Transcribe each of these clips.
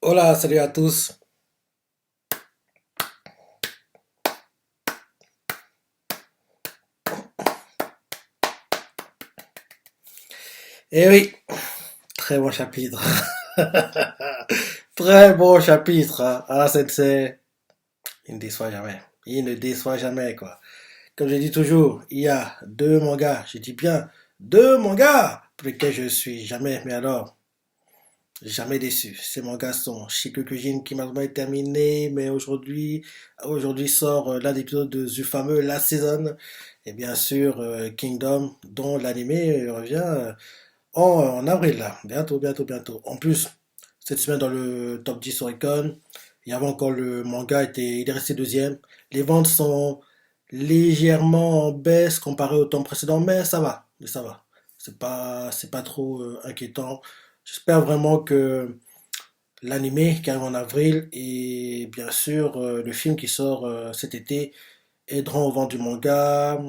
Hola, salut à tous. Eh oui, très bon chapitre. Très bon chapitre, hein. Ah, il ne déçoit jamais. Il ne déçoit jamais, quoi. Comme je dis toujours, il y a deux mangas, je dis bien deux mangas pour lesquels je suis jamais, mais alors, jamais déçu. Ces mangas sont Shikokujin qui malheureusement est terminé, mais aujourd'hui sort l'un des épisodes du fameux Last Season, et bien sûr Kingdom, dont l'animé revient en avril, là. Bientôt, bientôt, bientôt. En plus, cette semaine dans le top 10 Oricon, il y avait encore le manga, il est resté deuxième. Les ventes sont légèrement en baisse comparé au temps précédent, mais ça va, ça va. C'est pas trop inquiétant. J'espère vraiment que l'animé qui arrive en avril et bien sûr le film qui sort cet été aideront au vent du manga,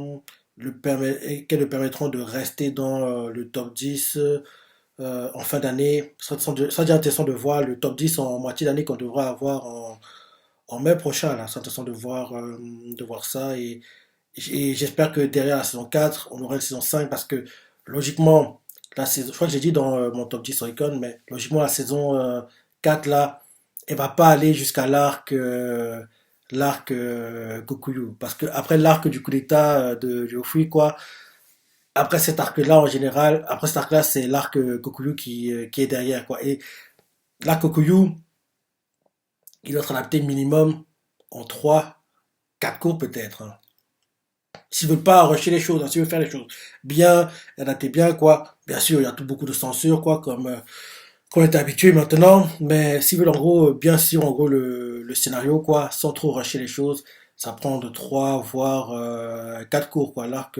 qu'elles le permettront de rester dans le top 10 en fin d'année. Ça sera intéressant de voir le top 10 en moitié d'année qu'on devra avoir en mai prochain. Là. C'est intéressant de voir ça. Et j'espère que derrière la saison 4 on aura une saison 5 parce que logiquement, je crois que j'ai dit dans mon top 10 sur Icon, mais logiquement la saison 4 là, elle va pas aller jusqu'à l'arc Gokuyu. Parce que après l'arc du coup d'état de Geoffrey, quoi, après cet arc-là, en général, après cet arc-là, c'est l'arc Kokuyu qui est derrière, quoi. Et l'arc Kokuyu, il doit être adapté minimum en 3 4 cours peut-être, hein. S'ils veulent pas rusher les choses, hein, s'ils veulent faire les choses bien, adapter bien, quoi. Bien sûr, il y a tout beaucoup de censure, quoi, comme on est habitué maintenant. Mais s'ils veulent en gros bien sûr en gros le scénario, quoi, sans trop rusher les choses, ça prend de 3 voire 4 cours, quoi, l'arc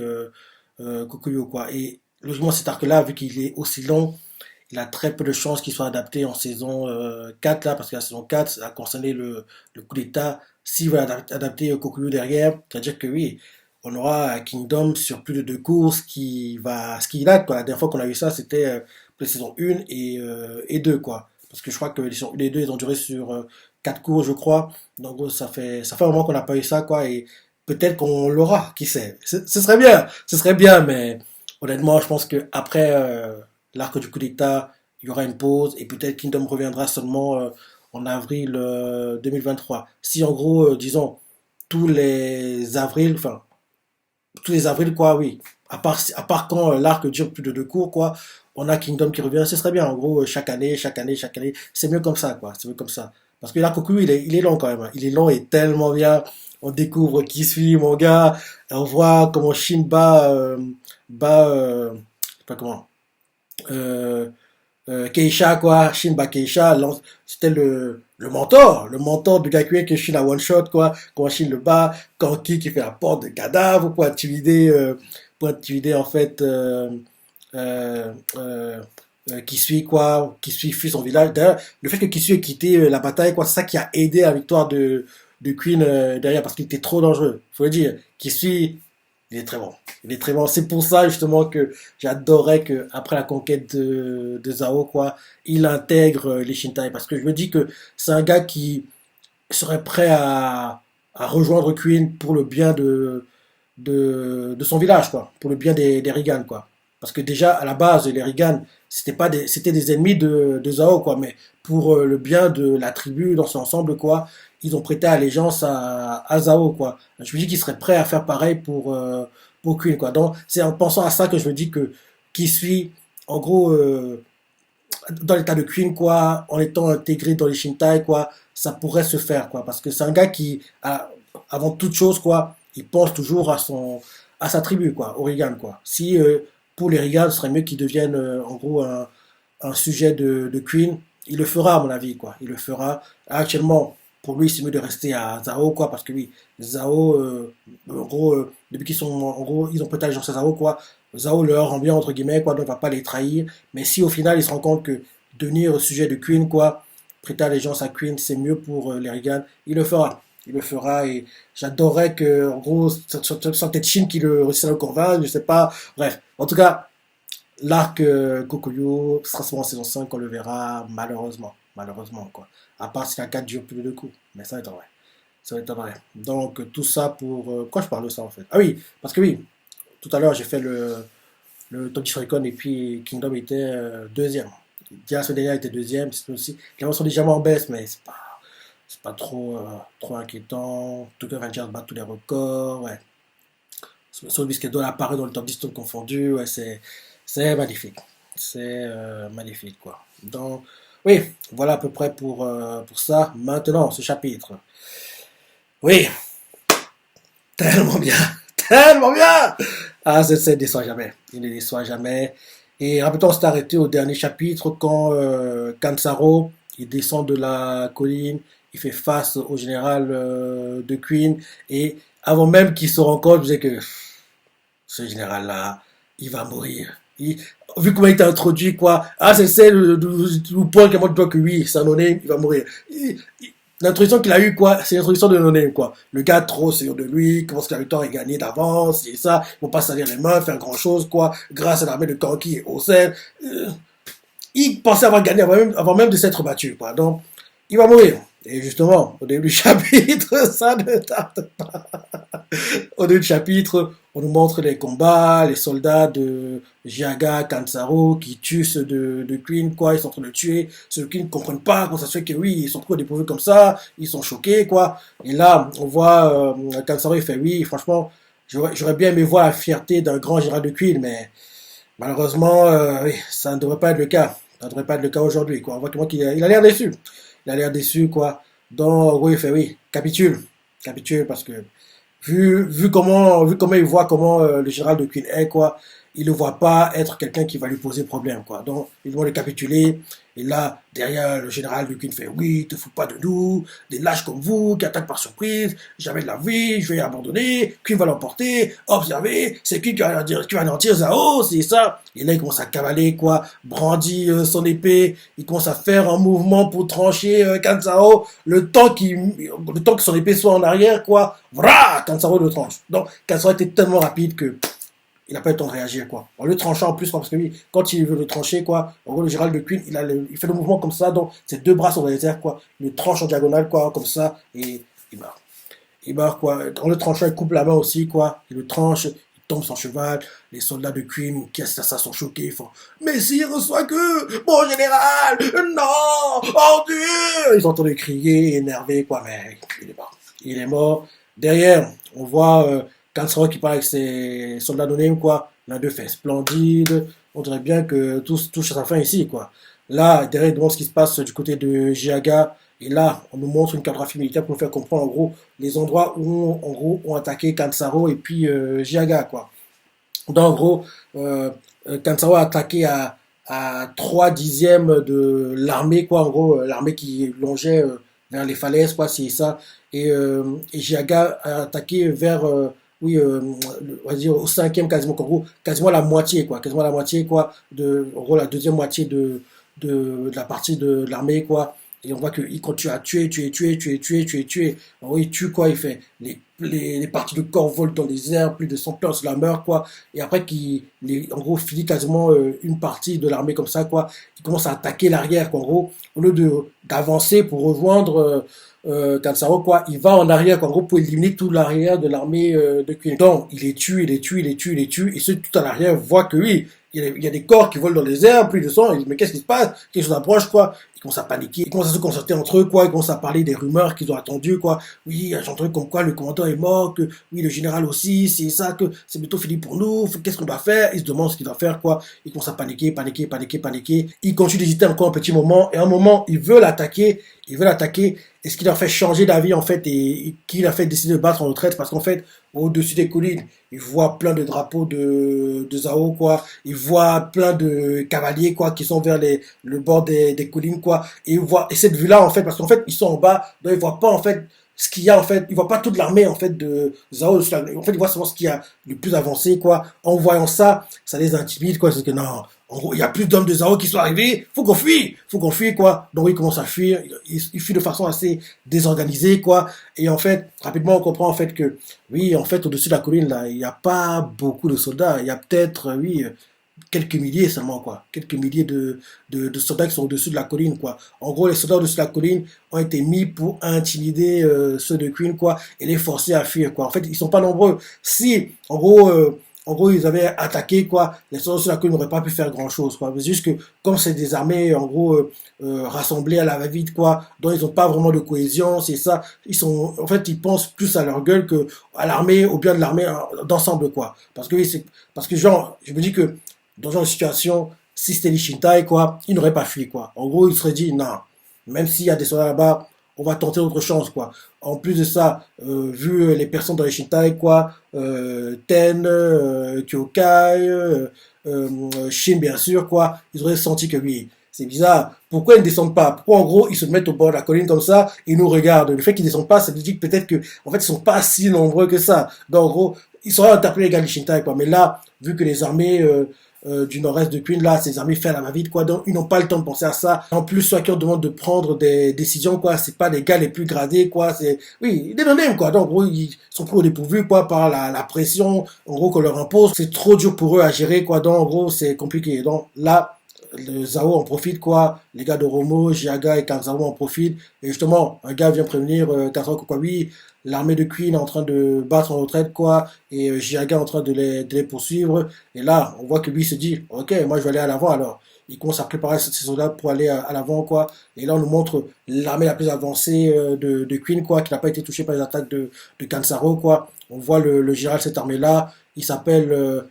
Kokuyo, quoi. Et logiquement, cet arc-là, vu qu'il est aussi long, il a très peu de chances qu'il soit adapté en saison 4 là, parce que la saison 4 ça a concerné le coup d'état. S'il veut adapter Kokuyo derrière, c'est-à-dire que oui, on aura Kingdom sur plus de 2 courses ce qui date, quoi. La dernière fois qu'on a vu ça, c'était la saison 1 et 2, quoi. Parce que je crois que les saisons 1 et 2, ils ont duré sur 4 cours, je crois. Donc ça fait un moment qu'on n'a pas eu ça, quoi. Et peut-être qu'on l'aura, qui sait. Ce serait bien, mais honnêtement, je pense que après l'arc du coup d'état, il y aura une pause et peut-être Kingdom reviendra seulement en avril 2023. Si en gros, disons, tous les avrils, enfin, tous les avrils, quoi, oui. À part quand l'arc dure plus de 2 cours, quoi, on a Kingdom qui revient, ce serait bien. En gros, chaque année, chaque année, chaque année, c'est mieux comme ça, quoi. C'est mieux comme ça. Parce que l'arc Goku, il est long quand même, hein. Il est long et tellement bien. On découvre qui suit mon gars. On voit comment Shin bat, je sais pas comment, euh, Keisha, quoi, Shin Keisha, c'était le mentor de Gakuen que Shin a one shot, quoi, quand Shin le bat, Kanki qui fait la porte de cadavre pour intimider en fait, euh, euh, Kisui, quoi, Kisui fuit son village. D'ailleurs, le fait que Kisui ait quitté la bataille, quoi, c'est ça qui a aidé à la victoire de Queen derrière, parce qu'il était trop dangereux, faut le dire. Kisui, il est très bon. Il est très bon. C'est pour ça justement que j'adorais que après la conquête de Zao, quoi, il intègre les Shintai parce que je me dis que c'est un gars qui serait prêt à rejoindre Queen pour le bien de son village, quoi, pour le bien des Rigan, quoi. Parce que déjà à la base les Rigan c'était des ennemis de Zao, quoi, mais pour le bien de la tribu dans son ensemble, quoi, ils ont prêté allégeance à Zao, quoi. Je me dis qu'il serait prêt à faire pareil pour Queen, quoi. Donc c'est en pensant à ça que je me dis que qui suit en gros dans l'état de Queen, quoi, en étant intégré dans les Shintai, quoi, ça pourrait se faire, quoi, parce que c'est un gars qui, avant toute chose, quoi, il pense toujours à sa tribu, quoi, aux Rigan, quoi. Si pour les Rigan, ce serait mieux qu'ils deviennent, en gros, un sujet de Queen, il le fera, à mon avis, quoi, il le fera. Actuellement, pour lui, c'est mieux de rester à Zao, quoi, parce que oui, Zao, en gros, depuis qu'ils sont, en gros, ils ont prêté allégeance à Zao, quoi, Zao leur rend bien, entre guillemets, quoi, donc va pas les trahir. Mais si au final il se rend compte que devenir au sujet de Queen, quoi, prêter allégeance à Queen, c'est mieux pour les Reagan, il le fera. Il le fera et j'adorerais que, en gros, ça soit peut-être Shin qui le réussisse à le convaincre, je sais pas. Bref, en tout cas, l'arc Kokuyo sera souvent en saison 5, on le verra, malheureusement. malheureusement, quoi. À part si la 4 dure plus de 2 coups, mais ça m'étonnerait. Ça m'étonnerait. Donc, tout ça pour. Pourquoi je parle de ça en fait? Ah oui, parce que oui, tout à l'heure j'ai fait le Top 10 Recon et puis Kingdom était deuxième. Dia ce dernier était deuxième, c'est aussi. Les gens sont légèrement en baisse, mais c'est pas trop, trop inquiétant. Tokyo Rangers bat tous les records, ouais. Soul Biscuit doit apparaître dans le top 10 tout confondu, ouais, c'est magnifique. C'est magnifique, quoi. Donc, oui, voilà à peu près pour ça. Maintenant, ce chapitre. Oui, tellement bien, tellement bien. Ah, c'est ne déçoit jamais. Il ne déçoit jamais. Et rappelle-toi, on s'est arrêté au dernier chapitre quand Kansaro, il descend de la colline, il fait face au général de Queen. Et avant même qu'il se rende compte, je disais que ce général-là, il va mourir. Vu comment il t'a introduit, quoi. Ah, c'est le point qui montre que oui, c'est un honnête, il va mourir. L'introduction qu'il a eu, quoi, c'est l'introduction de Noné, quoi. Le gars trop sûr de lui, commence que la victoire est gagnée d'avance, et ça, ils vont pas salir les mains, faire grand chose, quoi, grâce à l'armée de Kanki et Osen. Il pensait avoir gagné avant même de s'être battu, quoi. Donc, il va mourir. Et justement, au début du chapitre, ça ne tarde pas. Au début du chapitre, on nous montre les combats, les soldats de Jiaga, Kansaro qui tuent ceux de Queen, quoi. Ils sont en train de tuer ceux qui ne comprennent pas comment ça se fait que oui, ils sont trop dépourvus comme ça, ils sont choqués, quoi. Et là, on voit Kansaro, il fait oui, franchement, j'aurais bien aimé voir la fierté d'un grand général de Queen, mais malheureusement, oui, ça ne devrait pas être le cas. Ça ne devrait pas être le cas aujourd'hui, quoi. On voit qu'il a l'air déçu. Il a l'air déçu, quoi. Donc, oui, il fait oui, capitule. Capitule parce que vu comment il voit comment le général de Queen est, quoi, il ne voit pas être quelqu'un qui va lui poser problème, quoi. Donc, il doit le capituler. Et là, derrière, le général de Queen fait oui, te fous pas de nous, des lâches comme vous qui attaquent par surprise, jamais de la vie, je vais abandonner, Queen va l'emporter, observez, c'est qui va anéantir Zao, c'est ça. Et là, il commence à cavaler, quoi, brandit son épée, il commence à faire un mouvement pour trancher Kansaro, le temps que son épée soit en arrière, quoi, voilà, Kansaro le tranche. Donc, Kansaro était tellement rapide que il n'a pas eu le temps de réagir, quoi. En le tranchant en plus, quoi, parce que oui, quand il veut le trancher, quoi, en gros, le Gérald de Queen, il fait le mouvement comme ça, donc ses deux bras sont dans les airs, quoi. Il le tranche en diagonale, quoi, comme ça, et il meurt. Il meurt, quoi. En le tranchant, il coupe la main aussi, quoi. Il le tranche, il tombe son cheval. Les soldats de Queen qui assistent à ça sont choqués. Ils font mais s'il reçoit que mon général, non, oh Dieu. Ils sont en train de crier, énervés, quoi, mais il est mort. Il est mort. Derrière, on voit Kansaro qui parle avec ses soldats anonymes, quoi. L'un d'eux fait splendide. On dirait bien que tout touche à sa fin ici, quoi. Là, derrière, il demande ce qui se passe du côté de Jiaga. Et là, on nous montre une cartographie militaire pour nous faire comprendre, en gros, les endroits où, en gros, ont attaqué Kansaro et puis Jiaga, quoi. Donc, en gros, Kansaro a attaqué à 3 dixièmes de l'armée, quoi. En gros, l'armée qui longeait vers les falaises, quoi, c'est ça. Et Jiaga a attaqué vers, oui, on va dire au cinquième quasiment, en gros, quasiment la moitié, quoi. Quasiment la moitié, quoi. En gros, la deuxième moitié de la partie de l'armée, quoi. Et on voit qu'il continue à tuer. En gros, il tue, quoi. Il fait les parties de corps volent dans les airs, plus de 100 personnes la meurent, quoi. Et après, en gros, finit quasiment une partie de l'armée comme ça, quoi. Il commence à attaquer l'arrière, quoi. En gros, au lieu d'avancer pour rejoindre Kansaro, quoi, il va en arrière, quoi. En gros, pour éliminer tout l'arrière de l'armée de Queen. Donc, il les tue. Et ceux tout à l'arrière voient que oui, il y a des corps qui volent dans les airs, plus de sang. Ils disent, mais qu'est-ce qui se passe? Quelque chose approche, quoi. Ils commencent à paniquer. Ils commencent à se concerter entre eux, quoi. Ils commencent à parler des rumeurs qu'ils ont attendues, quoi. Oui, j'ai entendu comme quoi le commandant est mort, que oui, le général aussi, c'est ça, que c'est bientôt fini pour nous. Qu'est-ce qu'on doit faire? Ils se demandent ce qu'ils doivent faire, quoi. Ils commencent à paniquer. Ils continuent d'hésiter encore un petit moment. Et à un moment, ils veulent attaquer. Et ce qui leur fait changer d'avis, en fait, et qui leur fait décider de battre en retraite, parce qu'en fait, au-dessus des collines, ils voient plein de drapeaux de Zao, quoi. Ils voient plein de cavaliers, quoi, qui sont vers le bord des collines, quoi. Et cette vue-là, en fait, parce qu'en fait, ils sont en bas, donc ils voient pas, en fait, ce qu'il y a, en fait. Ils voient pas toute l'armée, en fait, de Zao. En fait, ils voient seulement ce qu'il y a le plus avancé, quoi. En voyant ça, ça les intimide, quoi. C'est que non, en gros, il y a plus d'hommes de Zao qui sont arrivés. Faut qu'on fuit, quoi. Donc, ils commencent à fuir. Ils fuient de façon assez désorganisée, quoi. Et en fait, rapidement, on comprend, en fait, oui, en fait, au-dessus de la colline, là, il n'y a pas beaucoup de soldats. Il y a peut-être, oui, quelques milliers seulement, quoi. Quelques milliers de soldats qui sont au-dessus de la colline, quoi. En gros, les soldats au-dessus de la colline ont été mis pour intimider ceux de Queen, quoi, et les forcer à fuir, quoi. En fait, ils sont pas nombreux. Si, en gros, ils avaient attaqué, quoi, les soldats sur la colline n'auraient pas pu faire grand-chose, quoi. C'est juste que, comme c'est des armées, en gros, rassemblées à la va-vite, quoi, dont ils n'ont pas vraiment de cohésion, c'est ça. En fait, ils pensent plus à leur gueule que à l'armée, au bien de l'armée d'ensemble, quoi. Parce que, oui, parce que, genre, je me dis que, dans une situation, si c'était les Shintai, quoi, ils n'auraient pas fui, quoi. En gros, ils seraient dit, non, même s'il y a des soldats là-bas, on va tenter autre chance, quoi. En plus de ça, vu les personnes dans les Shintai, quoi, Ten, Kyokai, Shin, bien sûr, quoi, ils auraient senti que oui, c'est bizarre. Pourquoi ils ne descendent pas? Pourquoi, en gros, ils se mettent au bord de la colline comme ça et nous regardent? Le fait qu'ils ne descendent pas, ça veut dire que peut-être que, en fait, ils sont pas si nombreux que ça. Donc, en gros, ils seraient interpellés les gars du Shintai, quoi. Mais là, vu que les armées du nord-est de Queen, là, ces armées font la va-vite, quoi. Donc, ils n'ont pas le temps de penser à ça. En plus, ceux qui ont demandé de prendre des décisions, quoi, c'est pas les gars les plus gradés, quoi. C'est, oui, des non quoi. Donc, en gros, ils sont pris au dépourvu, quoi, par la pression, en gros, qu'on leur impose. C'est trop dur pour eux à gérer, quoi. Donc, en gros, c'est compliqué. Donc, là, le Zao en profite, quoi. Les gars de Romo, Jiaga et Kanzao en profitent. Et justement, un gars vient prévenir Kanzao que, quoi, oui, l'armée de Queen est en train de battre en retraite, quoi, et Jiaga est en train de les poursuivre. Et là, on voit que lui se dit, ok, moi je vais aller à l'avant alors. Il commence à préparer ses soldats pour aller à l'avant, quoi. Et là, on nous montre l'armée la plus avancée de Queen, quoi, qui n'a pas été touchée par les attaques de Kansaro, quoi. On voit le général de cette armée-là, il s'appelle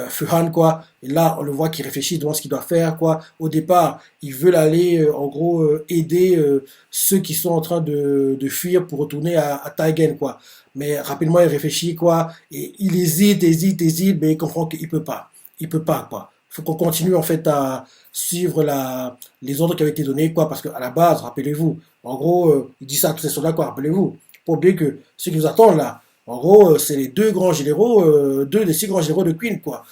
Fuhan, quoi. Et là, on le voit qu'il réfléchit devant ce qu'il doit faire, quoi. Au départ, il veut aller, en gros, aider ceux qui sont en train de fuir pour retourner à Taigen, quoi. Mais rapidement, il réfléchit, quoi. Et il hésite, mais il comprend qu'il peut pas. Il peut pas, quoi. Faut qu'on continue, en fait, à suivre les ordres qui avaient été donnés, quoi. Parce qu'à la base, rappelez-vous, en gros, il dit ça à tous ces soldats, quoi. Rappelez-vous. Faut oublier que ceux qui nous attendent, là, en gros, c'est les deux grands généraux, deux des six grands généraux de Queen, quoi.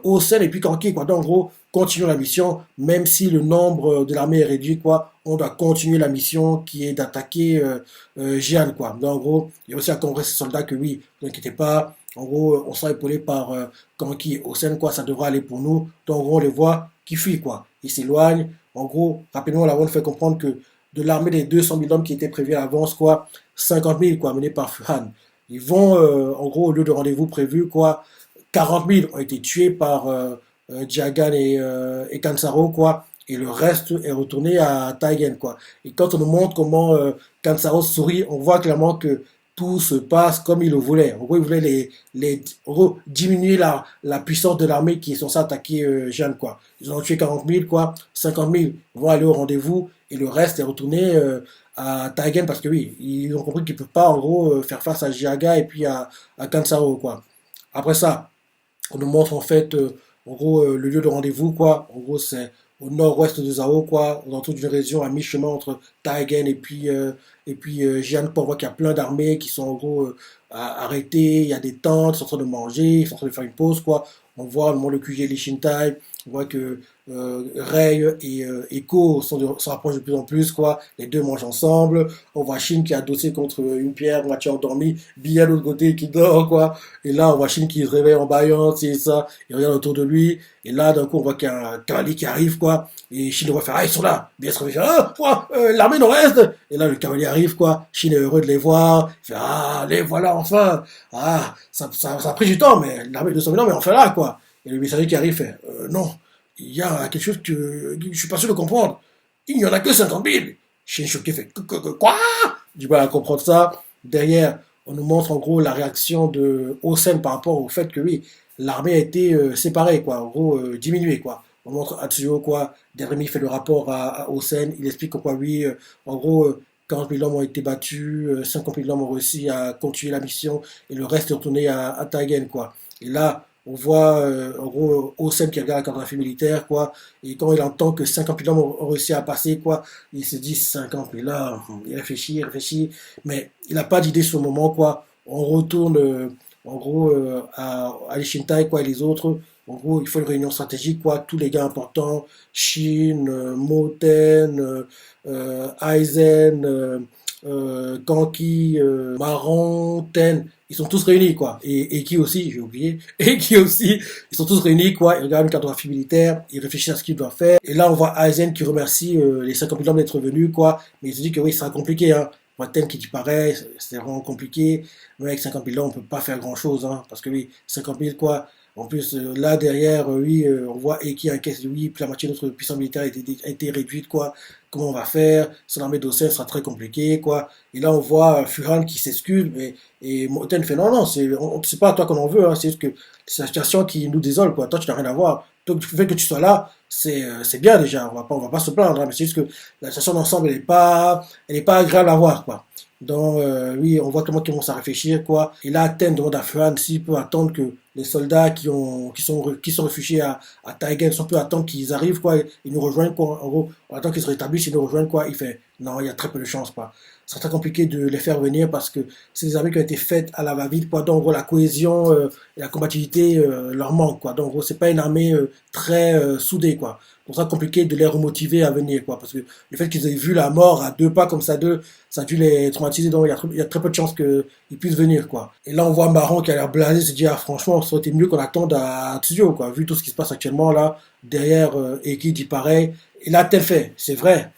Osen et puis Kanki, quoi. Donc, en gros, continuons la mission, même si le nombre de l'armée est réduit, quoi. On doit continuer la mission qui est d'attaquer Jian, quoi. Donc, en gros, il y a aussi à congrès ces soldats que oui, ne vous inquiétez pas. En gros, on sera épaulé par Kanki et Osen, quoi. Ça devra aller pour nous. Donc, en gros, on les voit qui fuient, quoi. Ils s'éloignent. En gros, rapidement, la One fait comprendre que de l'armée des 200 000 hommes qui étaient prévus à l'avance, quoi, 50 000, quoi, menés par Fuhan. Ils vont, en gros, au lieu de rendez-vous prévu, quoi, 40 000 ont été tués par Jiagan et Kansaro, quoi, et le reste est retourné à Taigen, quoi. Et quand on nous montre comment Kansaro sourit, on voit clairement que tout se passe comme il le voulait. En gros, il voulait en gros, diminuer la puissance de l'armée qui est censée attaquer Jeanne, quoi. Ils ont tué 40 000, quoi. 50 000 vont aller au rendez-vous et le reste est retourné à Taigen parce que oui, ils ont compris qu'ils ne peuvent pas, en gros, faire face à Jiaga et puis à Kansaro, quoi. Après ça, on nous montre en fait, en gros, le lieu de rendez-vous, quoi. En gros, c'est au nord-ouest de Zao, quoi, dans toute une région à mi-chemin entre Taigen et puis Jian, on voit qu'il y a plein d'armées qui sont en gros arrêtées, il y a des tentes, ils sont en train de manger, ils sont en train de faire une pause, quoi. On voit le QG les Shintai, on voit que Rei et Ko se rapprochent de plus en plus, quoi. Les deux mangent ensemble. On voit Shin qui est adossé contre une pierre, moitié endormi, bien de l'autre côté qui dort, quoi. Et là, on voit Shin qui se réveille en baillant, c'est ça. Il regarde autour de lui. Et là, d'un coup, on voit qu'il y a un cavalier qui arrive, quoi. Et Shin va faire, ah, ils sont là. Bien se réveille, ah, l'armée nous reste. Et là, le cavalier arrive, quoi. Shin est heureux de les voir. Il fait, ah, les voilà enfin. Ah, ça a pris du temps, mais l'armée de 200 000 ans, mais enfin là, quoi. Et le messager qui arrive fait, non, il y a quelque chose que je suis pas sûr de comprendre. Il n'y en a que 50 000. Shin choqué fait, quoi? Du mal à comprendre ça. Derrière, on nous montre en gros la réaction de Osen par rapport au fait que oui, l'armée a été séparée, quoi, en gros diminuée, quoi. On montre Atsuyo, quoi, Deremi fait le rapport à Osen, il explique pourquoi oui, en gros, 40 000 hommes ont été battus, 50 000 hommes ont réussi à continuer la mission, et le reste est retourné à Taigen, quoi. Et là, on voit, en gros, Osen qui regarde la cartographie militaire, quoi, et quand il entend que 50 000 hommes ont réussi à passer, quoi, il se dit 50 000 là, il réfléchit, mais il n'a pas d'idée sur le moment, quoi. On retourne, en gros, à l'Ishintai, quoi, et les autres. En gros, il faut une réunion stratégique, quoi. Tous les gars importants, Shin, Moten, Aizen, Kanki, Marron, Ten, ils sont tous réunis, quoi. Et qui aussi, j'ai oublié, et qui aussi, ils sont tous réunis, quoi. Ils regardent une cartographie militaire, ils réfléchissent à ce qu'ils doivent faire. Et là, on voit Aizen qui remercie les 50 000 hommes d'être venus, quoi. Mais il se dit que oui, ça sera compliqué, hein. Moi, Ten qui dit pareil, c'est vraiment compliqué. Mais avec 50 000 hommes, on peut pas faire grand-chose, hein. Parce que oui, 50 000, quoi. En plus, là derrière, oui, on voit Eki encaisse, oui, puis la moitié de notre puissance militaire a été réduite, quoi. Comment on va faire? Son armée d'Océan sera très compliquée, quoi. Et là, on voit Furan qui s'excuse, et Moten fait non, non, c'est pas à toi qu'on en veut, hein, c'est juste que c'est la situation qui nous désole, quoi. Toi, tu n'as rien à voir. Donc, le fait que tu sois là, c'est bien déjà, on va pas se plaindre, hein, mais c'est juste que la situation d'ensemble, elle est pas agréable à voir, quoi. Donc, oui, on voit comment ils commencent à réfléchir, quoi. Et là, Ten demande à Furan s'il peut attendre que les soldats qui sont réfugiés à Taigen, si on peut attendre qu'ils arrivent, quoi. Ils nous rejoignent, quoi. En gros, on attend qu'ils se rétablissent, ils nous rejoignent, quoi. Il fait, non, il y a très peu de chance, quoi. C'est très compliqué de les faire venir parce que c'est des armées qui ont été faites à la va-vite, quoi. Donc, en gros, la cohésion et la combativité leur manque, quoi. Donc, en gros, c'est pas une armée très soudée, quoi. Donc, c'est compliqué de les remotiver à venir, quoi. Parce que le fait qu'ils aient vu la mort à deux pas comme ça a dû les traumatiser. Donc, il y a très peu de chances qu'ils puissent venir, quoi. Et là, on voit Marron qui a l'air blasé, se dit, ah, franchement, ça aurait été mieux qu'on attende à Tsuyo, quoi. Vu tout ce qui se passe actuellement, là, derrière, Eki dit pareil. Et là, tel fait, c'est vrai.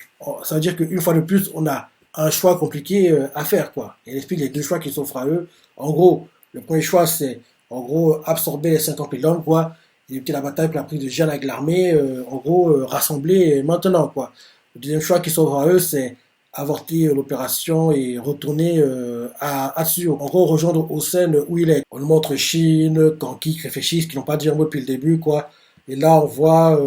Ça veut dire qu'une fois de plus, on a un choix compliqué à faire, quoi. Et il explique les deux choix qui s'offrent à eux. En gros, le premier choix, c'est, en gros, absorber les 50 000 hommes, quoi. Éviter la bataille pour la prise de Jeanne avec l'armée, en gros, rassembler maintenant, quoi. Le deuxième choix qui s'offre à eux, c'est avorter l'opération et retourner à Tsuyo. En gros, rejoindre Osen où il est. On nous montre Shin, Kanki qui réfléchissent, qui n'ont pas dit un mot depuis le début, quoi. Et là, on voit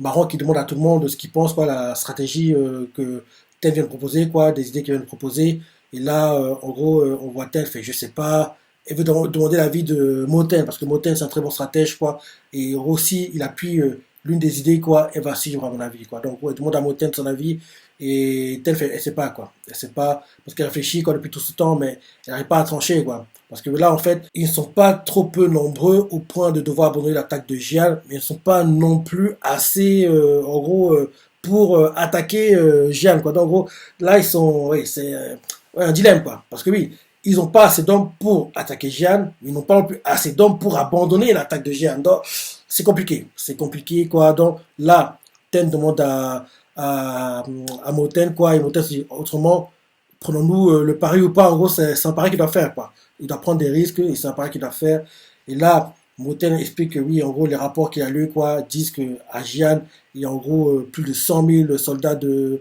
Maron qui demande à tout le monde ce qu'il pense, quoi, la stratégie que Ten vient de proposer, quoi, des idées qu'il vient de proposer. Et là, en gros, on voit Ten fait, je sais pas. Elle veut demander l'avis de Moten, parce que Moten, c'est un très bon stratège, quoi. Et aussi, il appuie l'une des idées, quoi. Elle va suivre, à mon avis, quoi. Donc, ouais, elle demande à Moten son avis. Et Ten fait, elle sait pas, quoi. Elle sait pas, parce qu'elle réfléchit, quoi, depuis tout ce temps, mais elle n'arrive pas à trancher, quoi. Parce que là, en fait, ils ne sont pas trop peu nombreux au point de devoir abandonner l'attaque de Jian, mais ils ne sont pas non plus assez, en gros, pour attaquer Jian, quoi. Donc, en gros, là, ils sont, oui, c'est ouais, un dilemme, quoi. Parce que oui, ils n'ont pas assez d'hommes pour attaquer Jian, mais ils n'ont pas non plus assez d'hommes pour abandonner l'attaque de Jian. Donc, c'est compliqué, quoi. Donc, là, Ten demande à Moten, quoi, et Moten se dit, autrement, prenons-nous le pari ou pas, en gros, c'est un pari qu'il doit faire, quoi. Il doit prendre des risques, et c'est un pari qu'il doit faire. Et là, Moten explique que oui, en gros, les rapports qu'il a lus, quoi, disent qu'à Jian, il y a en gros plus de 100 000 soldats de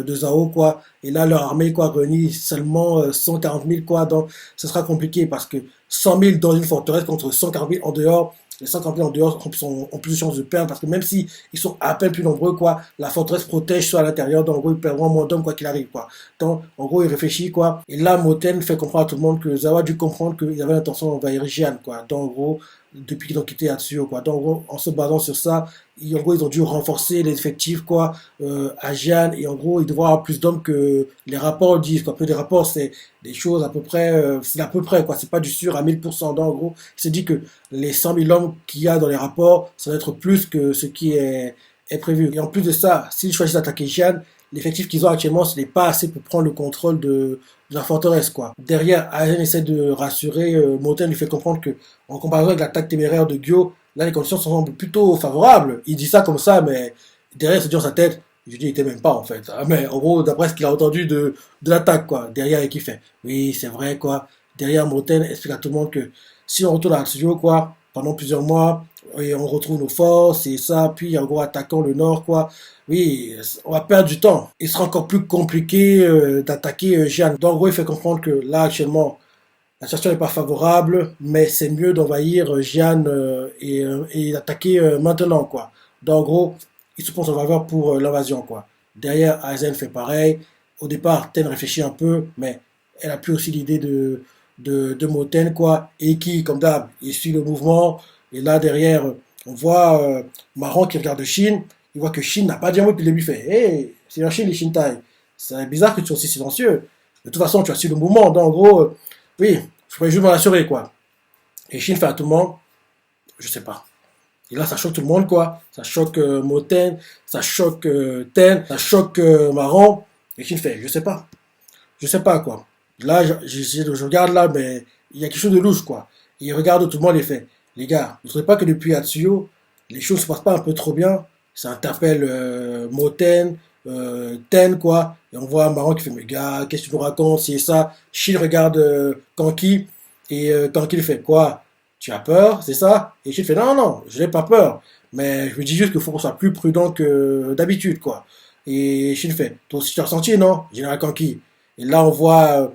Zhao, quoi. Et là, leur armée, quoi, réunit seulement 140 000, quoi. Donc, ce sera compliqué parce que 100 000 dans une forteresse contre 140 000 en dehors, les 140 000 en dehors ont plus de chances de perdre parce que même si ils sont à peine plus nombreux, quoi, la forteresse protège ceux à l'intérieur, donc en gros, ils perdront moins d'hommes, quoi qu'il arrive, quoi. Donc, en gros, il réfléchit, quoi. Et là, Moten fait comprendre à tout le monde que Zhao a dû comprendre qu'il avait l'intention d'envahir Jian, quoi. Donc, en gros, depuis qu'ils ont quitté Atsuyo, quoi. Donc, en gros, en se basant sur ça, en gros, ils ont dû renforcer les effectifs, quoi, à Jian, et en gros, ils devraient avoir plus d'hommes que les rapports disent, quoi. Peu des rapports, c'est des choses à peu près, c'est à peu près, quoi. C'est pas du sûr à 1000%. Donc, en gros, il se dit que les 100 000 hommes qu'il y a dans les rapports, ça va être plus que ce qui est prévu. Et en plus de ça, s'ils choisissent d'attaquer Jian, l'effectif qu'ils ont actuellement, ce n'est pas assez pour prendre le contrôle de la forteresse, quoi. Derrière, Aizen essaie de rassurer, Moten lui fait comprendre que, en comparaison avec l'attaque téméraire de Gyo, là, les conditions sont plutôt favorables. Il dit ça comme ça, mais derrière, c'est dit dans sa tête, je dis, il était même pas, en fait. Ah, mais en gros, d'après ce qu'il a entendu de l'attaque, quoi. Derrière, et qui fait, oui, c'est vrai, quoi. Derrière, Moten explique à tout le monde que si on retourne à Tsuyo, quoi, pendant plusieurs mois, et on retrouve nos forces, et ça, puis en gros, attaquant le nord, quoi. Oui, on va perdre du temps. Il sera encore plus compliqué d'attaquer Jeanne. Donc, en gros, il fait comprendre que là, actuellement, la situation n'est pas favorable, mais c'est mieux d'envahir Jeanne et d'attaquer maintenant, quoi. Donc, en gros, il se pense en faveur pour l'invasion, quoi. Derrière, Aizen fait pareil. Au départ, Ten réfléchit un peu, mais elle a plus aussi l'idée de Moten, quoi. Et qui, comme d'hab, il suit le mouvement. Et là, derrière, on voit Maron qui regarde Shin. Il voit que Shin n'a pas dit un mot, puis il lui fait, hey, c'est un Shin, les Shintai. C'est bizarre que tu sois aussi silencieux. De toute façon, tu as su le mouvement. Donc, en gros, oui, je pourrais juste m'en assurer, quoi. Et Shin fait à tout le monde, je sais pas. Et là, ça choque tout le monde, quoi. Ça choque Moten, ça choque Ten, ça choque Maron. Et Shin fait, je sais pas. je sais pas quoi. Là, je regarde là, mais il y a quelque chose de louche quoi. Il regarde tout le monde les fait. Les gars, vous ne trouvez pas que depuis Atsuyo, les choses se passent pas un peu trop bien? Ça interpelle Moten, Ten quoi. Et on voit Maron qui fait, mais gars, qu'est-ce que tu nous racontes, c'est ça. Shin regarde Kanki, et Kanki lui fait, quoi? Tu as peur, c'est ça? Et Shin fait, non, non, je n'ai pas peur. Mais je me dis juste qu'il faut qu'on soit plus prudent que d'habitude, quoi. Et Shin fait, toi aussi tu as ressenti, non? Général Kanki. Et là, on voit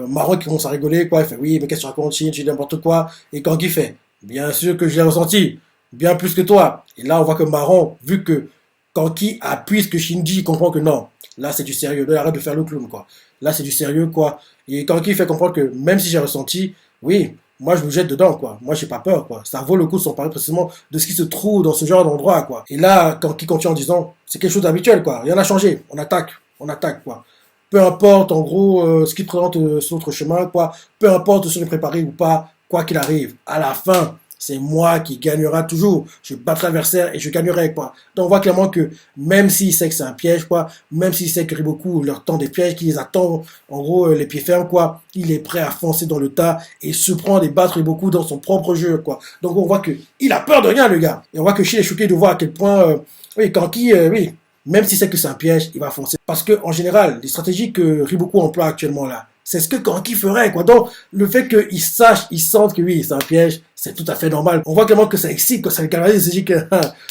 Maron qui commence à rigoler, quoi. Il fait, oui, mais qu'est-ce que tu racontes, Shin, tu dis n'importe quoi. Et Kanki fait, bien sûr que je l'ai ressenti, bien plus que toi. Et là, on voit que Maron, vu que Kanki appuie ce que Shinji, il comprend que non, là, c'est du sérieux. Là, arrête de faire le clown, quoi. Là, c'est du sérieux, quoi. Et Kanki fait comprendre que même si j'ai ressenti, oui, moi, je me jette dedans, quoi. Moi, j'ai pas peur, quoi. Ça vaut le coup de s'en parler précisément de ce qui se trouve dans ce genre d'endroit, quoi. Et là, Kanki continue en disant, c'est quelque chose d'habituel, quoi. Rien n'a changé. On attaque, quoi. Peu importe, en gros, ce qui présente sur notre chemin, quoi. Peu importe si on est préparé ou pas, quoi qu'il arrive, à la fin, c'est moi qui gagnera toujours. Je battrai l'adversaire et je gagnerai, quoi. Donc on voit clairement que même s'il sait que c'est un piège, quoi, même s'il sait que Riboku leur tend des pièges, qu'il les attend, en gros, les pieds fermes, quoi, il est prêt à foncer dans le tas et se prendre et battre Riboku dans son propre jeu, quoi. Donc on voit que il a peur de rien, le gars. Et on voit que Shin est choqué de voir à quel point, oui, Kanki, oui, même s'il sait que c'est un piège, il va foncer. Parce que, en général, les stratégies que Riboku emploie actuellement là, c'est ce que Kanki ferait, quoi. Donc, le fait qu'il sache, il sente que oui, c'est un piège, c'est tout à fait normal. On voit clairement que ça excite, que ça le galvanise. Il se dit que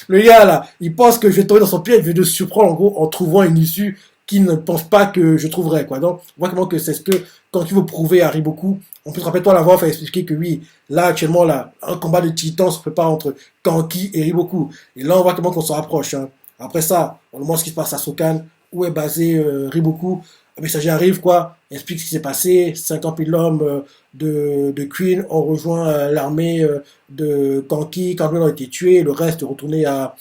le gars, là, il pense que je vais tomber dans son piège, je vais le surprendre, en gros, en trouvant une issue qu'il ne pense pas que je trouverais, quoi. Donc, on voit clairement que c'est ce que, quand tu veux prouver à Riboku, on peut te rappeler toi la voix, faire expliquer que oui, là, actuellement, là, un combat de titans se prépare entre Kanki et Riboku. Et là, on voit clairement qu'on se rapproche, hein. Après ça, on demande ce qui se passe à Sokan, où est basé Riboku. Le messager arrive, quoi, explique ce qui s'est passé. 50 000 hommes de Queen ont rejoint l'armée de Kanki. Quand ils ont été tués, le reste est retourné à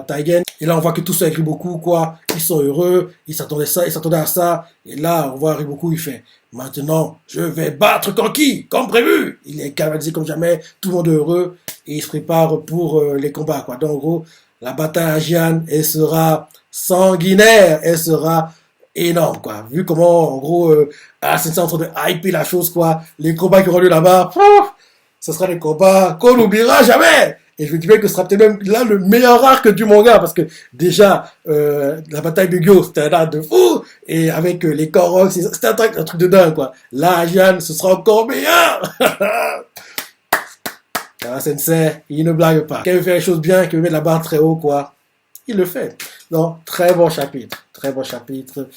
Taigen. Et là, on voit que tout ça avec Riboku, quoi. Ils sont heureux, ils s'attendaient à ça. Et là, on voit Riboku, il fait, maintenant, je vais battre Kanki, comme prévu. Il est canalisé comme jamais, tout le monde est heureux. Et il se prépare pour les combats, quoi. Donc, en gros, la bataille à Jian, elle sera sanguinaire, elle sera énorme, quoi. Vu comment, en gros, Sensei est en train de hyper la chose, quoi. Les combats qui auront lieu là-bas, ce sera des combats qu'on n'oubliera jamais. Et je me dis bien que ce sera peut-être même là le meilleur arc du manga, parce que déjà, la bataille de Gyo, c'était un arc de fou, et avec les Koroks, c'était un truc de dingue, quoi. Là, à Jian, ce sera encore meilleur. Sensei, il ne blague pas. Quand il veut faire les choses bien, qu'il veut mettre la barre très haut, quoi, il le fait. Donc, très bon chapitre. Très bon chapitre.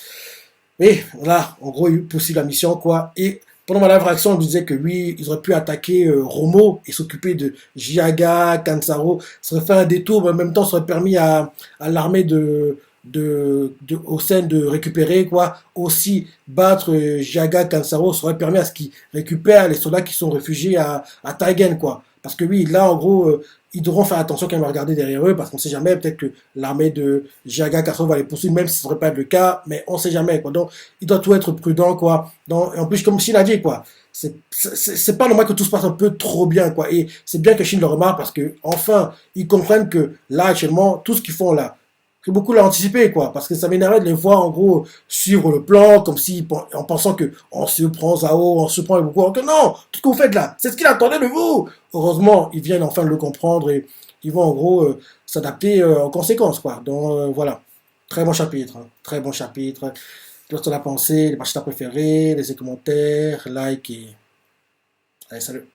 Et voilà, en gros, il poursuit la mission, quoi. Et pendant ma live réaction, on me disait que oui, ils auraient pu attaquer Romo et s'occuper de Jiaga, Kansaro. Ça aurait fait un détour, mais en même temps, ça aurait permis à l'armée au sein de récupérer, quoi. Aussi, battre Jiaga, Kansaro, ça aurait permis à ce qu'ils récupèrent les soldats qui sont réfugiés à Taigen, quoi. Parce que oui, là, en gros, ils devront faire attention quand ils vont regarder derrière eux, parce qu'on sait jamais, peut-être que l'armée de Jiaga Kassoro va les poursuivre, même si ce ne serait pas le cas, mais on sait jamais, quoi. Donc, il doit tout être prudent, quoi. Donc, et en plus, comme Shin a dit, quoi, c'est pas normal que tout se passe un peu trop bien, quoi. Et c'est bien que Shin le remarque, parce que, enfin, ils comprennent que, là, actuellement, tout ce qu'ils font là, que beaucoup l'ont anticipé, quoi, parce que ça m'énervait de les voir, en gros, suivre le plan, comme si, en pensant que on se prend Zao, on se prend beaucoup, que non, tout ce que vous faites là, c'est ce qu'il attendait de vous. Heureusement, ils viennent enfin le comprendre et ils vont, en gros, s'adapter en conséquence, quoi. Donc, voilà. Très bon chapitre, hein. Très bon chapitre. Qu'est-ce que tu as pensé, les parties préférées, les commentaires, like et... Allez, salut.